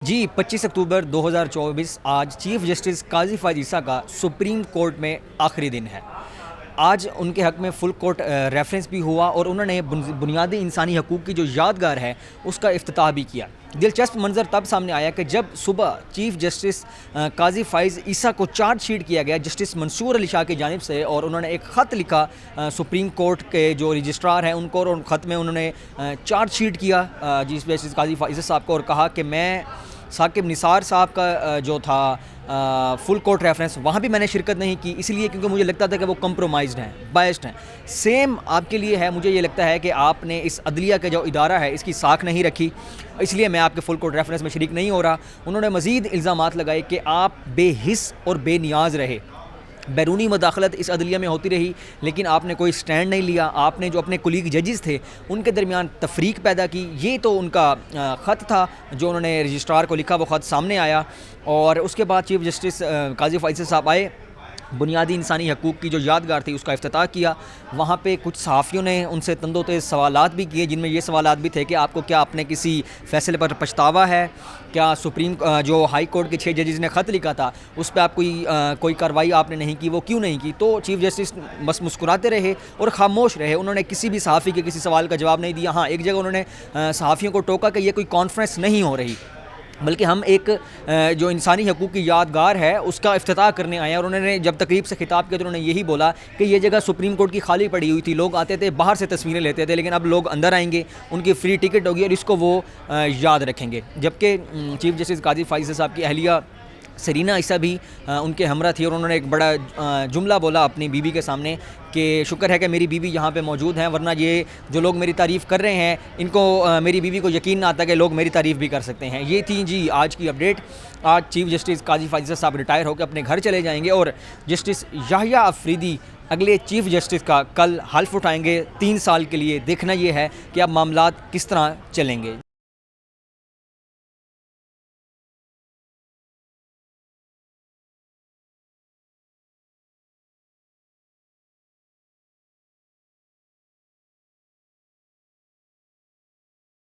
जी 25 अक्टूबर 2024 आज chief justice काजी फ़ाइज़ ईसा का supreme court में आखिरी दिन है। आज उनके हक़ में फ़ुल कोर्ट रेफरेंस भी हुआ और उन्होंने बुनियादी इंसानी हकूक़ की जो यादगार है उसका इफ्तिताह भी किया। दिलचस्प मंज़र तब सामने आया कि जब सुबह चीफ जस्टिस काजी फ़ाइज़ ईसा को चार्जशीट किया गया जस्टिस मंसूर अली शाह की जानिब से, और उन्होंने एक ख़त लिखा सुप्रीम कोर्ट के जो रजिस्ट्रार हैं उनको, और उन ख़त में उन्होंने चार्जशीट किया चीफ जस्टिस काजी फ़ाइज़ ईसा साहब को और कहा कि मैं साकिब निसार साहब का जो था फुल कोर्ट रेफरेंस वहाँ भी मैंने शिरकत नहीं की, इसलिए क्योंकि मुझे लगता था कि वो कंप्रोमाइज़्ड हैं, बायस्ड हैं। सेम आपके लिए है, मुझे ये लगता है कि आपने इस अदलिया का जो इदारा है इसकी साख नहीं रखी, इसलिए मैं आपके फुल कोर्ट रेफरेंस में शरीक नहीं हो रहा। उन्होंने मज़ीद इल्ज़ामात लगाए कि आप बेहिस और बेनियाज रहे, बैरूनी मदाखलत इस अदलिया में होती रही लेकिन आपने कोई स्टैंड नहीं लिया। आपने जो अपने कुलीग जजेस थे उनके दरमियान तफरीक पैदा की। ये तो उनका ख़त था जो उन्होंने रजिस्ट्रार को लिखा, वो ख़त सामने आया और उसके बाद चीफ जस्टिस काजी फ़ाइज़ साहब आए, बुनियादी इंसानी हकूक़ की जो यादगार थी उसका इफ्तिताह किया। वहाँ पे कुछ सहाफ़ियों ने उनसे तंदो-तेज़ सवालात भी किए, जिनमें ये सवालात भी थे कि आपको क्या अपने किसी फ़ैसले पर पछतावा है, क्या सुप्रीम जो हाई कोर्ट के 6 जजेस ने ख़त लिखा था उस पर आप कोई कार्रवाई आपने नहीं की, वो क्यों नहीं की। तो चीफ जस्टिस बस मुस्कुराते रहे और ख़ामोश रहे, उन्होंने किसी भी सहाफ़ी के किसी सवाल का जवाब नहीं दिया। हाँ, एक जगह उन्होंने सहाफ़ियों को टोका कि ये कोई कॉन्फ्रेंस नहीं हो रही, बल्कि हम एक जो इंसानी हकूक़ की यादगार है उसका इफ्तिताह करने आए हैं। और उन्होंने जब तकरीब से खिताब किया तो उन्होंने यही बोला कि ये जगह सुप्रीम कोर्ट की खाली पड़ी हुई थी, लोग आते थे बाहर से तस्वीरें लेते थे, लेकिन अब लोग अंदर आएंगे, उनकी फ्री टिकट होगी और इसको वो याद रखेंगे। जबकि चीफ जस्टिस काजी फ़ाइज़ साहब की अहलिया सरीना ईसा भी उनके हमरा थी और उन्होंने एक बड़ा जुमला बोला अपनी बीवी के सामने कि शुक्र है कि मेरी बीवी यहाँ पे मौजूद हैं, वरना ये जो लोग मेरी तारीफ़ कर रहे हैं इनको मेरी बीवी को यकीन ना आता कि लोग मेरी तारीफ़ भी कर सकते हैं। ये थी जी आज की अपडेट। आज चीफ जस्टिस काजी फ़ाइज़ साहब रिटायर होकर अपने घर चले जाएंगे और जस्टिस याहिया अफरीदी अगले चीफ जस्टिस का कल हल्फ उठाएंगे 3 साल के लिए। देखना ये है कि अब मामलात किस तरह चलेंगे।